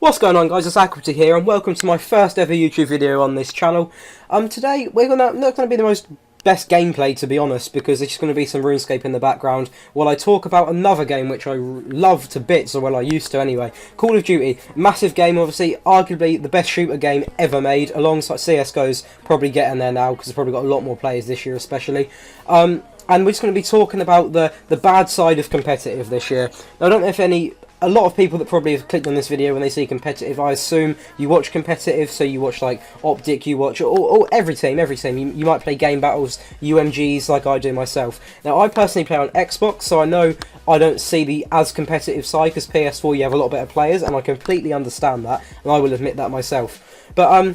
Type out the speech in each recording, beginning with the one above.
What's going on, guys? It's Aquity here, and welcome to my first ever YouTube video on this channel. Today we're not gonna be the most best gameplay, to be honest, because it's just gonna be some RuneScape in the background while I talk about another game which I love to bits, or well, I used to anyway. Call of Duty, massive game, obviously, arguably the best shooter game ever made, alongside CS:GO's probably getting there now because it's probably got a lot more players this year, especially. And we're just going to be talking about the bad side of competitive this year. Now, I don't know if a lot of people that probably have clicked on this video when they see competitive, I assume you watch competitive, so you watch like Optic, you watch or every team. You might play game battles, UMGs like I do myself. Now, I personally play on Xbox, so I know I don't see the as competitive side, because PS4 you have a lot better players, and I completely understand that, and I will admit that myself. But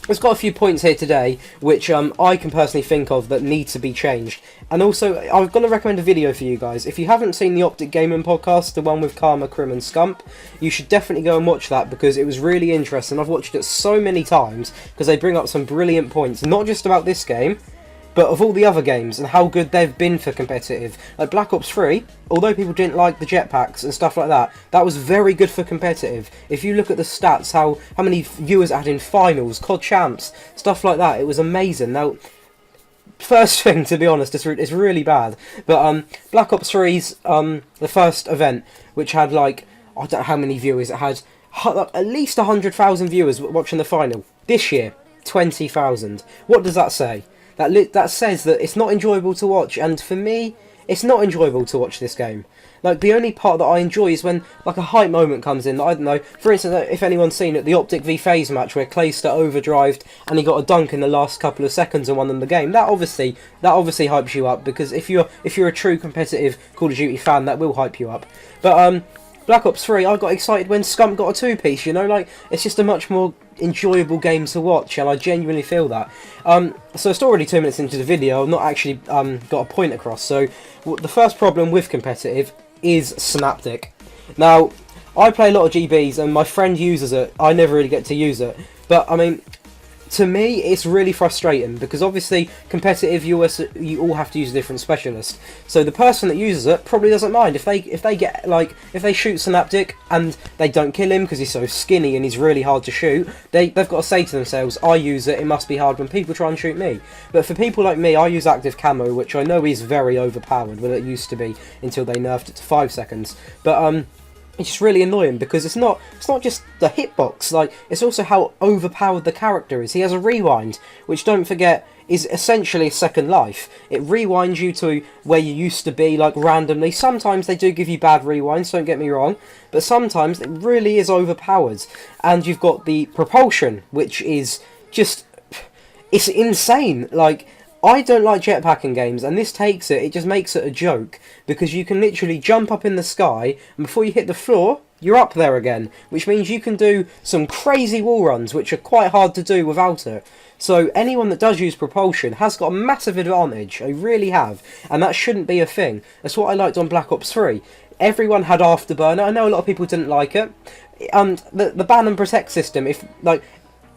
there's got a few points here today which I can personally think of that need to be changed. And also, I'm going to recommend a video for you guys. If you haven't seen the Optic Gaming podcast, the one with Karma, Krim and Scump, you should definitely go and watch that, because it was really interesting. I've watched it so many times because they bring up some brilliant points, not just about this game, but of all the other games and how good they've been for competitive. Like Black Ops 3, although people didn't like the jetpacks and stuff like that, that was very good for competitive. If you look at the stats, how many viewers it had in finals, COD champs, stuff like that, it was amazing. Now, first thing, to be honest, it's really bad. But Black Ops 3's the first event, which had like, I don't know how many viewers it had, at least 100,000 viewers watching the final. This year, 20,000. What does that say? That says that it's not enjoyable to watch, and for me, it's not enjoyable to watch this game. Like, the only part that I enjoy is when, like, a hype moment comes in. I don't know, for instance, if anyone's seen it, the Optic v FaZe match where Clayster overdrived and he got a dunk in the last couple of seconds and won them the game. That obviously hypes you up, because if you're a true competitive Call of Duty fan, that will hype you up. But Black Ops 3, I got excited when Scump got a two-piece, you know, like, it's just a much more enjoyable game to watch, and I genuinely feel that. So it's already 2 minutes into the video, I've not actually got a point across. So the first problem with competitive is Synaptic. Now, I play a lot of GBs and my friend uses it, I never really get to use it, but I mean, to me, it's really frustrating, because obviously competitive you all have to use a different specialist. So the person that uses it probably doesn't mind if they shoot Synaptic and they don't kill him because he's so skinny and he's really hard to shoot. They've got to say to themselves, I use it must be hard when people try and shoot me. But for people like me, I use active camo, which I know is very overpowered. Well, it used to be until they nerfed it to 5 seconds. But it's just really annoying, because it's not just the hitbox, like, it's also how overpowered the character is. He has a rewind, which, don't forget, is essentially a second life. It rewinds you to where you used to be, like, randomly. Sometimes they do give you bad rewinds, don't get me wrong, but sometimes it really is overpowered. And you've got the propulsion, which is just, it's insane. Like, I don't like jetpacking games, and this takes it just makes it a joke, because you can literally jump up in the sky, and before you hit the floor, you're up there again, which means you can do some crazy wall runs, which are quite hard to do without it. So anyone that does use propulsion has got a massive advantage, they really have, and that shouldn't be a thing. That's what I liked on Black Ops 3. Everyone had Afterburner. I know a lot of people didn't like it. The ban and protect system,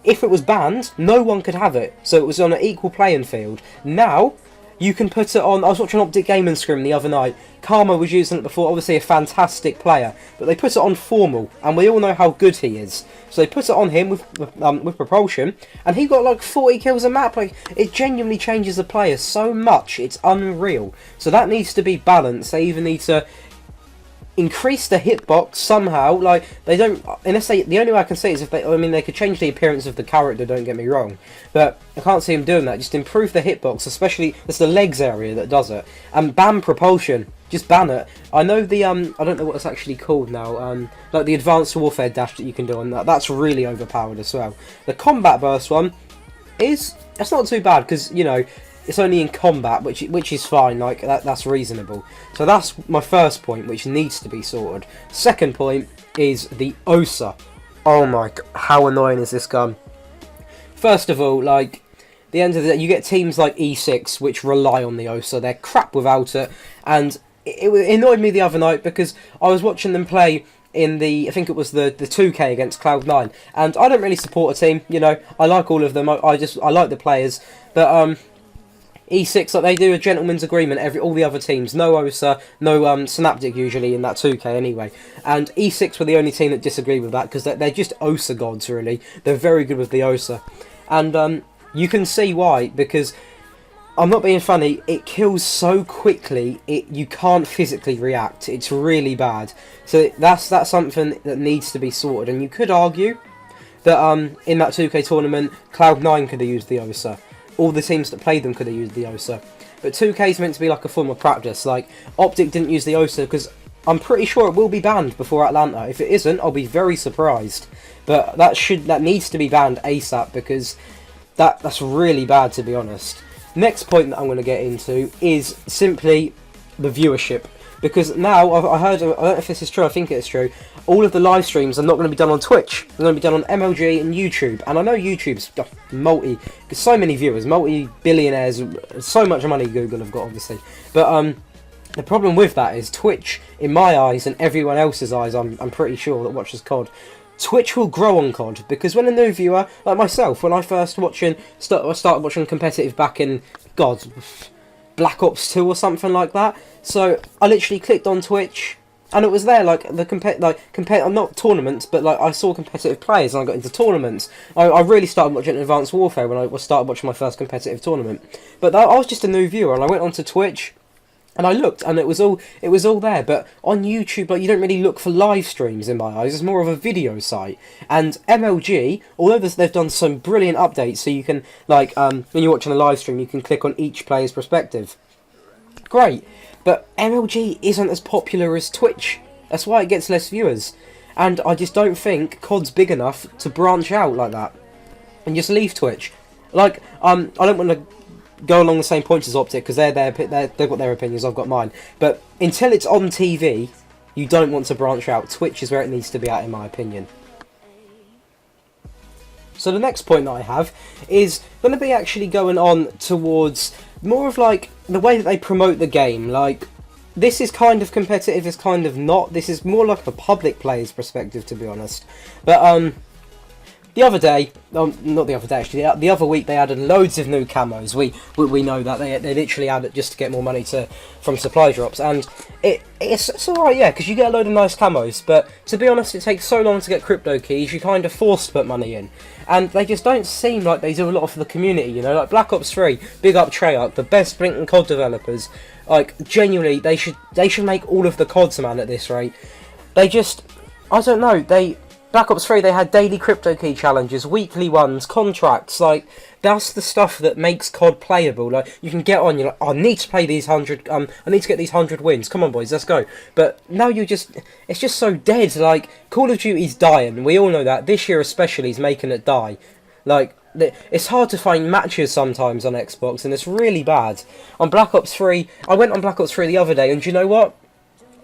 if it was banned, no one could have it, so it was on an equal playing field. Now, you can put it on. I was watching Optic Gaming Scrim the other night. Karma was using it before, obviously a fantastic player, but they put it on Formal, and we all know how good he is. So they put it on him with propulsion, and he got like 40 kills a map. Like, it genuinely changes the player so much, it's unreal. So that needs to be balanced. They even need to increase the hitbox somehow. Like, they don't, unless they, the only way I can say is if they, I mean, they could change the appearance of the character, don't get me wrong, but I can't see them doing that. Just improve the hitbox, especially, it's the legs area that does it, and ban propulsion, just ban it. I know the, I don't know what it's actually called now, like the advanced warfare dash that you can do on that, that's really overpowered as well. The combat burst one it's not too bad, because, you know, it's only in combat, which is fine, like, that's reasonable. So that's my first point, which needs to be sorted. Second point is the OSA. Oh my god, how annoying is this gun? First of all, like, the end of the day, you get teams like E6, which rely on the OSA. They're crap without it, and it annoyed me the other night, because I was watching them play in the, I think it was the 2K against Cloud9, and I don't really support a team, you know, I like all of them, I like the players, but E6, like they do a gentleman's agreement. All the other teams, no OSA, no Synaptic usually in that 2K anyway. And E6 were the only team that disagreed with that because they're just OSA gods really. They're very good with the OSA, and you can see why, because I'm not being funny, it kills so quickly, you can't physically react. It's really bad. So that's something that needs to be sorted. And you could argue that in that 2K tournament, Cloud9 could have used the OSA. All the teams that played them could have used the OSA. But 2K is meant to be like a form of practice. Like, Optic didn't use the OSA because I'm pretty sure it will be banned before Atlanta. If it isn't, I'll be very surprised. But that needs to be banned ASAP, because that's really bad, to be honest. Next point that I'm going to get into is simply the viewership, because now I heard, I don't know if this is true, I think it's true, all of the live streams are not going to be done on Twitch. They're going to be done on MLG and YouTube. And I know YouTube's so many viewers, multi-billionaires, so much money Google have got, obviously. But the problem with that is Twitch, in my eyes and everyone else's eyes, I'm pretty sure that watches COD, Twitch will grow on COD, because when a new viewer, like myself, when I first started watching competitive back in, God, Black Ops 2 or something like that, so I literally clicked on Twitch, and it was there, like, not tournaments, but like, I saw competitive players, and I got into tournaments. I really started watching Advanced Warfare when I started watching my first competitive tournament, but I was just a new viewer, and I went onto Twitch, and I looked, and it was all there. But on YouTube, like, you don't really look for live streams in my eyes. It's more of a video site. And MLG, although they've done some brilliant updates, so you can, like, when you're watching a live stream, you can click on each player's perspective. Great, but MLG isn't as popular as Twitch. That's why it gets less viewers. And I just don't think COD's big enough to branch out like that and just leave Twitch. Like, I don't want to go along the same points as Optic, because they've got their opinions, I've got mine. But until it's on TV, you don't want to branch out. Twitch is where it needs to be at, in my opinion. So the next point that I have is going to be actually going on towards more of like the way that they promote the game. Like, this is kind of competitive, it's kind of not. This is more like a public player's perspective, to be honest. But the other day, not the other day actually, the other week they added loads of new camos. We know that they literally added just to get more money from supply drops, and it's alright, yeah, because you get a load of nice camos. But to be honest, it takes so long to get crypto keys. You kind of forced to put money in, and they just don't seem like they do a lot for the community. You know, like Black Ops 3, big up Treyarch, the best Blink and COD developers. Like, genuinely, they should make all of the CODs, man. At this rate, they just, I don't know, Black Ops 3, they had daily crypto key challenges, weekly ones, contracts. Like, that's the stuff that makes COD playable. Like, you can get on, you're like, oh, I need to play these 100, I need to get these 100 wins. Come on, boys, let's go. But now it's just so dead. Like, Call of Duty's dying. We all know that. This year especially is making it die. Like, it's hard to find matches sometimes on Xbox, and it's really bad. On Black Ops 3, I went on Black Ops 3 the other day, and do you know what?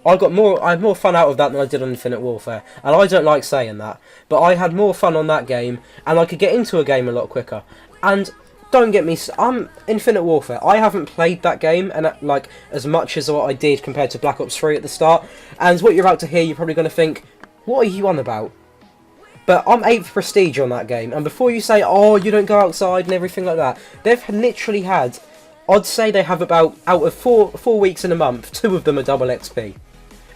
I had more fun out of that than I did on Infinite Warfare, and I don't like saying that, but I had more fun on that game, and I could get into a game a lot quicker. And don't get me, I'm Infinite Warfare. I haven't played that game and like as much as what I did compared to Black Ops 3 at the start. And what you're about to hear, you're probably going to think, what are you on about? But I'm 8th prestige on that game, and before you say, oh, you don't go outside and everything like that, they've literally had, I'd say they have about, out of four weeks in a month, 2 of them are double XP.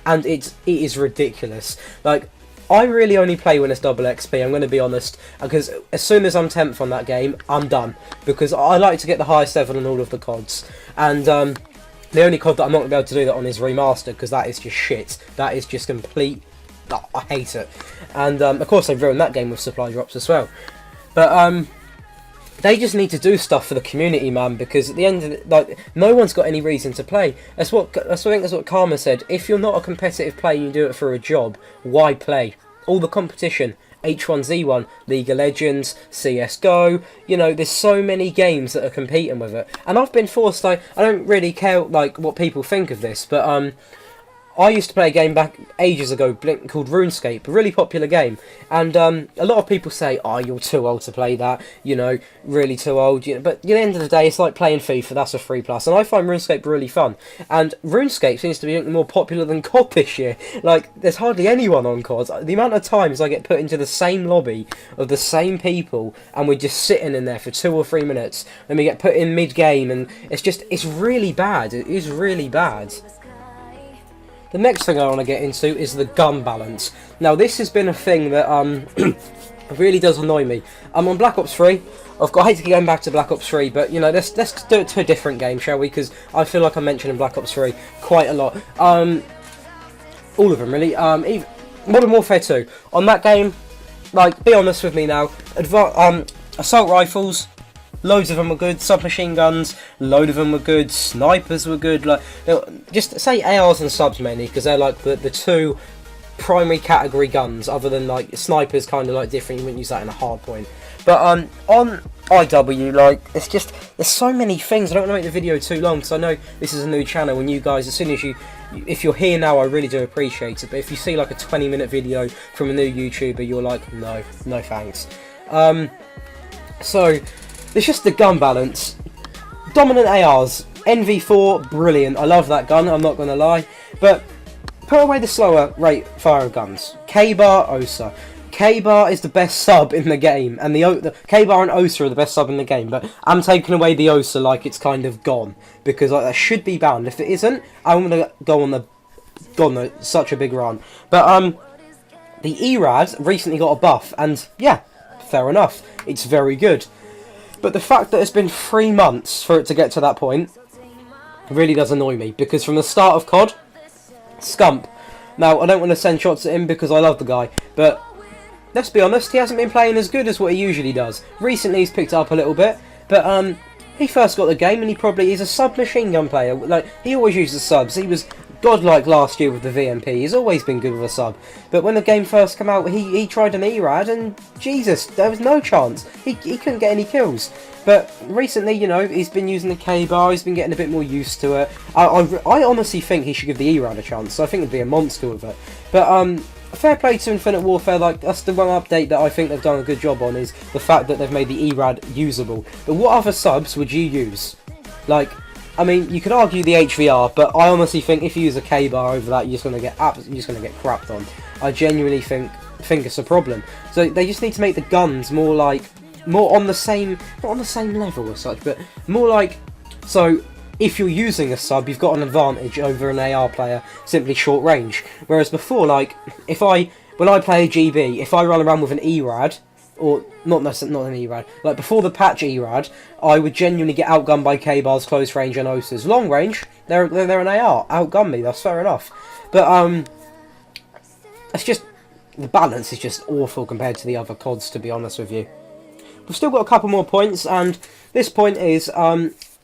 And it is ridiculous. Like, I really only play when it's double XP, I'm going to be honest, because as soon as I'm 10th on that game, I'm done. Because I like to get the highest level on all of the CODs. And the only COD that I'm not going to be able to do that on is Remastered, because that is just shit. That is just complete, I hate it. And of course they've ruined that game with supply drops as well. But they just need to do stuff for the community, man, because at the end of it, like, no one's got any reason to play. I think that's what Karma said. If you're not a competitive player, you do it for a job, why play? All the competition, H1Z1, League of Legends, CSGO, you know, there's so many games that are competing with it. And I've been forced, like, I don't really care, like, what people think of this, but I used to play a game back ages ago called RuneScape, a really popular game, and a lot of people say, "Oh, you're too old to play that," you know, really too old. You know, but at the end of the day, it's like playing FIFA. That's a free plus, and I find RuneScape really fun. And RuneScape seems to be more popular than COD this year. Like, there's hardly anyone on COD. The amount of times I get put into the same lobby of the same people, and we're just sitting in there for 2 or 3 minutes, and we get put in mid-game, and it's really bad. It is really bad. The next thing I want to get into is the gun balance. Now, this has been a thing that really does annoy me. I'm on Black Ops 3. I hate to keep going back to Black Ops 3, but you know, let's do it to a different game, shall we? Because I feel like I'm mentioning Black Ops 3 quite a lot. All of them, really. Even Modern Warfare 2. On that game, like, be honest with me now. Assault rifles. Loads of them were good. Submachine guns, load of them were good. Snipers were good. Like, just say ARs and subs mainly, because they're like the two primary category guns. Other than like snipers, kind of like different. You wouldn't use that in a hard point. But on IW, like, it's just there's so many things. I don't want to make the video too long because I know this is a new channel, and you guys, as soon as if you're here now, I really do appreciate it. But if you see like a 20-minute video from a new YouTuber, you're like, no thanks. So. It's just the gun balance. Dominant ARs. NV4, brilliant. I love that gun, I'm not going to lie. But put away the slower rate fire of guns. K-Bar, Osa. K-Bar is the best sub in the game. And the K-Bar and Osa are the best sub in the game. But I'm taking away the Osa like it's kind of gone. Because like, that should be banned. If it isn't, I'm going to go on such a big run. But the ERAD recently got a buff. And yeah, fair enough. It's very good. But the fact that it's been 3 months for it to get to that point really does annoy me. Because from the start of COD, Scump. Now, I don't want to send shots at him because I love the guy. But let's be honest, he hasn't been playing as good as what he usually does. Recently, he's picked it up a little bit. But he first got the game and he probably is a submachine gun player. Like, he always uses subs. He was godlike last year with the VMP. He's always been good with a sub. But when the game first came out, he tried an ERAD and Jesus, there was no chance. He couldn't get any kills. But recently, you know, he's been using the K-Bar, he's been getting a bit more used to it. I honestly think he should give the ERAD a chance. I think he'd be a monster with it. But fair play to Infinite Warfare. Like, that's the one update that I think they've done a good job on, is the fact that they've made the ERAD usable. But what other subs would you use? Like, I mean, you could argue the HVR, but I honestly think if you use a K-Bar over that, you're just gonna get crapped on. I genuinely think it's a problem. So they just need to make the guns more on the same, not on the same level as such, but more like, so if you're using a sub, you've got an advantage over an AR player simply short range. Whereas before, like, when I play a GB, if I run around with an ERAD, or not an ERAD, like before the patch ERAD, I would genuinely get outgunned by K-Bars, close range and OSAs. Long range, they're an AR, outgun me, that's fair enough. But it's just, the balance is just awful compared to the other CODs, to be honest with you. We've still got a couple more points, and this point is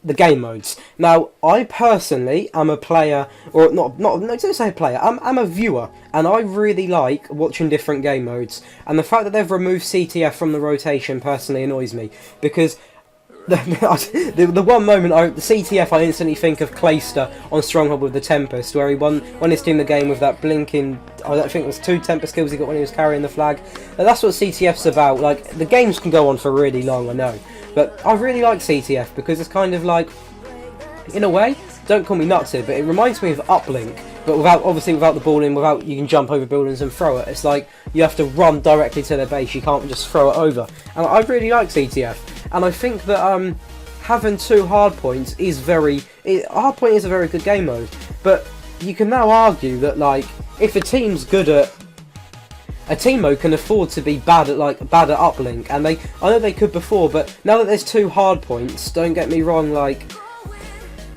the game modes. Now, I personally am a player, or not don't say a player, I'm a viewer, and I really like watching different game modes. And the fact that they've removed CTF from the rotation personally annoys me, because the one moment, the CTF, I instantly think of Clayster on Stronghold with the Tempest, where he won his team the game with that blinking, I don't think it was 2 Tempest kills he got when he was carrying the flag. And that's what CTF's about. Like, the games can go on for really long, I know, but I really like CTF because it's kind of like, in a way, don't call me nuts here, but it reminds me of Uplink, but obviously without the ball in, you can jump over buildings and throw it. It's like you have to run directly to their base, you can't just throw it over. And I really like CTF, and I think that having 2 hardpoints is hardpoint is a very good game mode. But you can now argue that, like, if a team's good at a team mode, can afford to be bad at uplink, and I know they could before, but now that there's 2 hardpoints, don't get me wrong, like,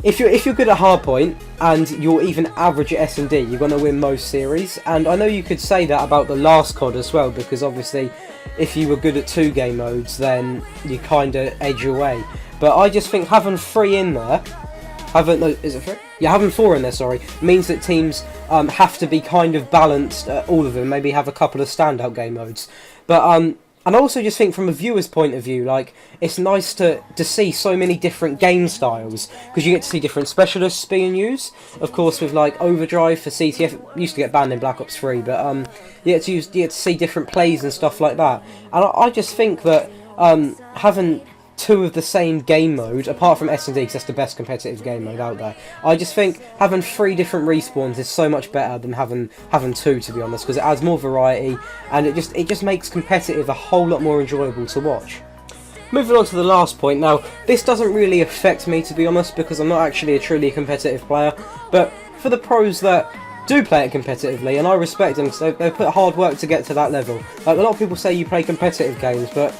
if you're good at hardpoint and you're even average at S&D, you're going to win most series. And I know you could say that about the last COD as well, because obviously if you were good at 2 game modes, then you kind of edge away. But I just think having 3 in there, is it 3? Yeah, having 4 in there, sorry, means that teams have to be kind of balanced, all of them, maybe have a couple of standout game modes. But And I also just think from a viewer's point of view, like, it's nice to see so many different game styles, because you get to see different specialists being used. Of course, with like Overdrive for CTF, it used to get banned in Black Ops 3, but you get to see different plays and stuff like that. And I just think that having two of the same game mode, apart from S&D, because that's the best competitive game mode out there, I just think having 3 different respawns is so much better than having 2, to be honest, because it adds more variety, and it just makes competitive a whole lot more enjoyable to watch. Moving on to the last point. Now, this doesn't really affect me, to be honest, because I'm not actually a truly competitive player, but for the pros that do play it competitively, and I respect them, because they put hard work to get to that level. Like, a lot of people say you play competitive games, but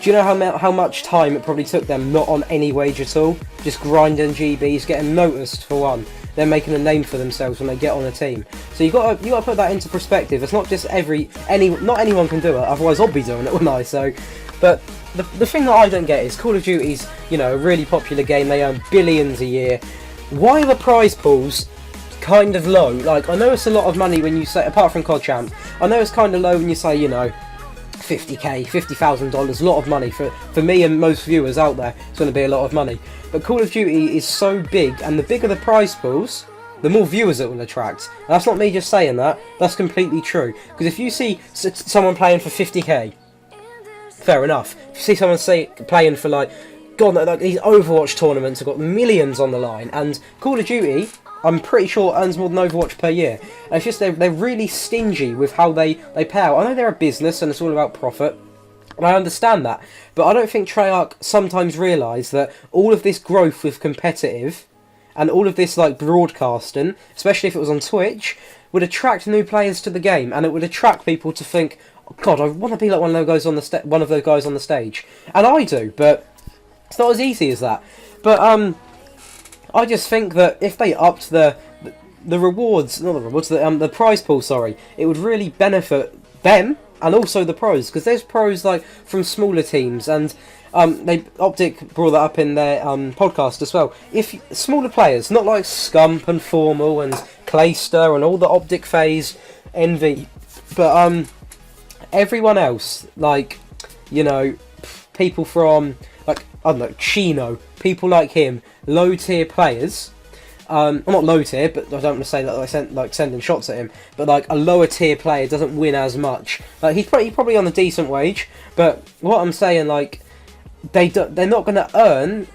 do you know how much time it probably took them not on any wage at all? Just grinding GBs, getting noticed for one. They're making a name for themselves when they get on a team. So you got to put that into perspective. It's not just not anyone can do it. Otherwise, I'd be doing it, wouldn't I? So, but the thing that I don't get is Call of Duty's, you know, a really popular game. They earn billions a year. Why are the prize pools kind of low? Like, I know it's a lot of money when you say, apart from COD Champ, I know it's kind of low when you say, you know, $50,000, $50,000, a lot of money for me and most viewers out there. It's going to be a lot of money. But Call of Duty is so big, and the bigger the prize pools, the more viewers it will attract. And that's not me just saying that. That's completely true. Because if you see someone playing for 50k, fair enough. If you see someone playing for like these Overwatch tournaments have got millions on the line, and Call of Duty, I'm pretty sure, earns more than Overwatch per year. And it's just they're really stingy with how they pay out. I know they're a business and it's all about profit, and I understand that. But I don't think Treyarch sometimes realise that all of this growth with competitive and all of this like broadcasting, especially if it was on Twitch, would attract new players to the game, and it would attract people to think, oh, God, I want to be like one of those guys on the stage. And I do, but it's not as easy as that. But I just think that if they upped the rewards, not the rewards, the prize pool, sorry, it would really benefit them and also the pros, because there's pros like from smaller teams, and Optic brought that up in their podcast as well. If smaller players, not like Scump and Formal and Clayster and all the Optic phase Envy, but everyone else, like, you know, people from like, I don't know, Chino, people like him, low tier players. Well, not low tier, but I don't want to say that like sending shots at him. But like a lower tier player doesn't win as much. Like he's probably on a decent wage, but what I'm saying, like, they're not going to earn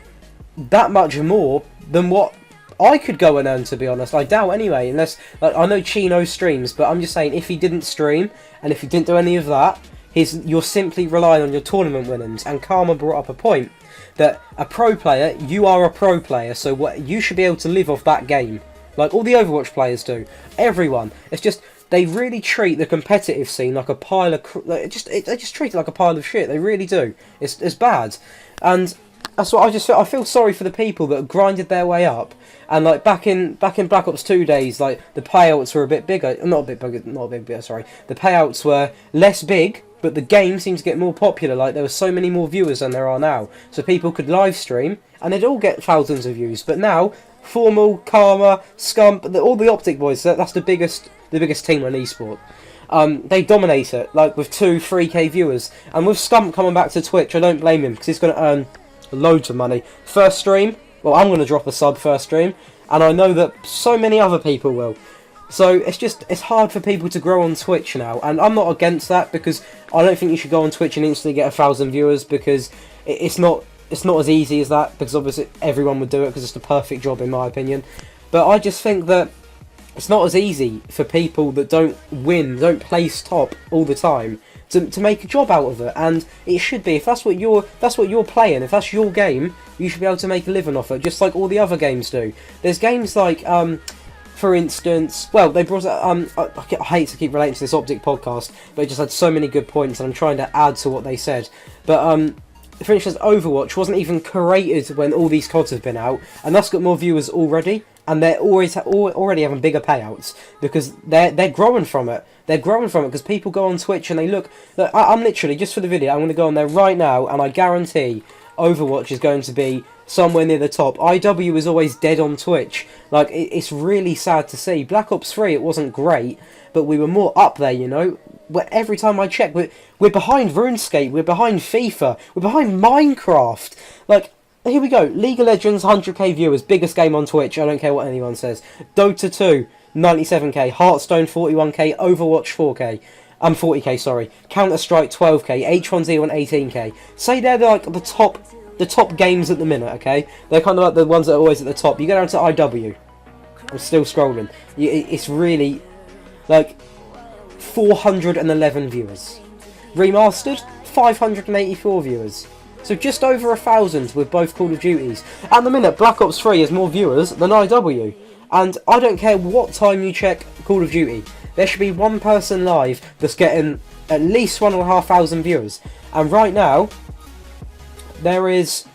that much more than what I could go and earn, to be honest. I doubt anyway, unless, like, I know Chino streams, but I'm just saying, if he didn't stream and if he didn't do any of that, you're simply relying on your tournament winnings. And Karma brought up a point that a pro player, you are a pro player, so you should be able to live off that game, like all the Overwatch players do. Everyone. It's just they really treat the competitive scene like a pile of they just treat it like a pile of shit. They really do. It's bad, and that's what I feel sorry for the people that grinded their way up. And like back in Black Ops 2 days, like the payouts were a bit bigger. Not a bit bigger. Sorry, the payouts were less big. But the game seemed to get more popular, like there were so many more viewers than there are now. So people could live stream, and they'd all get thousands of views. But now, Formal, Karma, Scump, all the Optic boys, that's the biggest team on eSport. They dominate it, like with 2-3k viewers. And with Scump coming back to Twitch, I don't blame him, because he's going to earn loads of money. First stream, well, I'm going to drop a sub first stream, and I know that so many other people will. So it's hard for people to grow on Twitch now, and I'm not against that, because I don't think you should go on Twitch and instantly get 1,000 viewers, because it's not as easy as that, because obviously everyone would do it because it's the perfect job in my opinion. But I just think that it's not as easy for people that don't place top all the time to make a job out of it, and it should be. If that's what you're playing, if that's your game, you should be able to make a living off it, just like all the other games do. There's games like for instance, well, they brought I hate to keep relating to this Optic podcast, but it just had so many good points, and I'm trying to add to what they said. But for instance, Overwatch wasn't even created when all these CODs have been out, and that's got more viewers already, and they're already having bigger payouts, because they're growing from it. They're growing from it because people go on Twitch and they look. I'm literally, just for the video, I'm going to go on there right now, and I guarantee Overwatch is going to be somewhere near the top. IW is always dead on Twitch. Like, it's really sad to see. Black Ops 3, it wasn't great, but we were more up there, you know. every time I check, we're behind RuneScape, we're behind FIFA, we're behind Minecraft. Like, here we go. League of Legends, 100k viewers, biggest game on Twitch. I don't care what anyone says. Dota 2, 97k. Hearthstone, 41k. Overwatch, 4k. 40k, sorry. Counter-Strike, 12k. H1Z1, 18k. Say they're like the top games at the minute, okay? They're kind of like the ones that are always at the top. You go down to IW. I'm still scrolling. It's really, like, 411 viewers. Remastered, 584 viewers. So just over 1,000 with both Call of Duties. At the minute, Black Ops 3 has more viewers than IW. And I don't care what time you check Call of Duty. There should be one person live that's getting at least 1,500 viewers. And right now, there is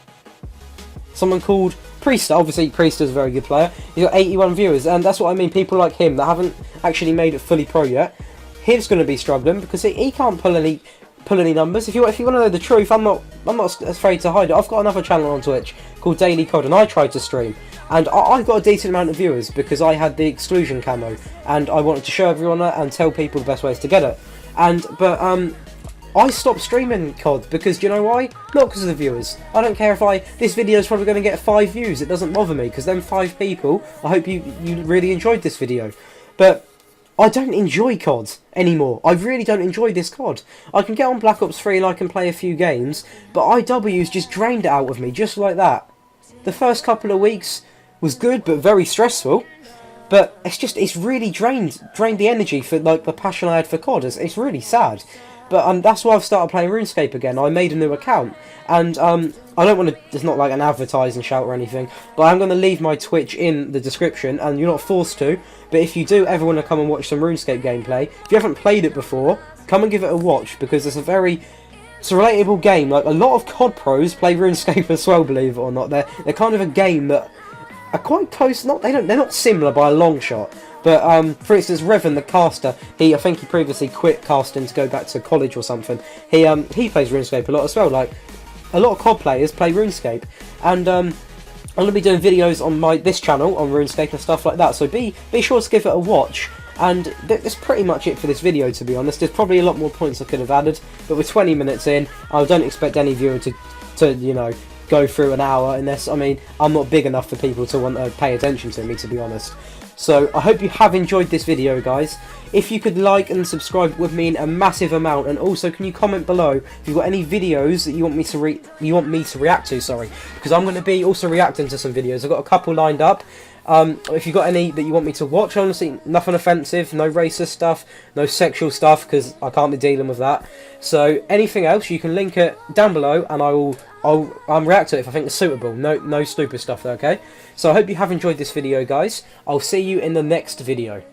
someone called Priester. Obviously, Priester's a very good player. He's got 81 viewers. And that's what I mean, people like him that haven't actually made it fully pro yet. He's going to be struggling because he can't pull any numbers. If you want to know the truth, I'm not afraid to hide it. I've got another channel on Twitch called Daily COD, and I tried to stream, and I've got a decent amount of viewers because I had the exclusion camo, and I wanted to show everyone that and tell people the best ways to get it. But I stopped streaming COD because, do you know why? Not because of the viewers. I don't care if this video is probably going to get 5 views. It doesn't bother me because them 5 people. I hope you really enjoyed this video, but I don't enjoy COD anymore. I really don't enjoy this COD. I can get on Black Ops 3 and I can play a few games, but IW's just drained it out of me, just like that. The first couple of weeks was good, but very stressful. But it's really drained the energy for, like, the passion I had for COD. It's really sad. But that's why I've started playing RuneScape again. I made a new account, and I don't want to. It's not like an advertising shout or anything, but I'm going to leave my Twitch in the description, and you're not forced to. But if you do ever want to come and watch some RuneScape gameplay, if you haven't played it before, come and give it a watch because it's a relatable game. Like, a lot of COD pros play RuneScape as well, believe it or not. They're kind of a game that are quite close. They're not similar by a long shot. But for instance, Revan the caster, I think he previously quit casting to go back to college or something. He plays RuneScape a lot as well. Like, a lot of COD players play RuneScape, and I'm going to be doing videos on this channel on RuneScape and stuff like that. So be sure to give it a watch. And that's pretty much it for this video, to be honest. There's probably a lot more points I could have added, but we're 20 minutes in. I don't expect any viewer to you know, go through an hour unless, I mean, I'm not big enough for people to want to pay attention to me, to be honest. So I hope you have enjoyed this video, guys. If you could like and subscribe, it would mean a massive amount. And also, can you comment below if you've got any videos that you want me to react to? Sorry, because I'm going to be also reacting to some videos. I've got a couple lined up. If you've got any that you want me to watch, honestly, nothing offensive, no racist stuff, no sexual stuff, because I can't be dealing with that. So anything else, you can link it down below, and I'll react to it if I think it's suitable. No stupid stuff, though, okay? So I hope you have enjoyed this video, guys. I'll see you in the next video.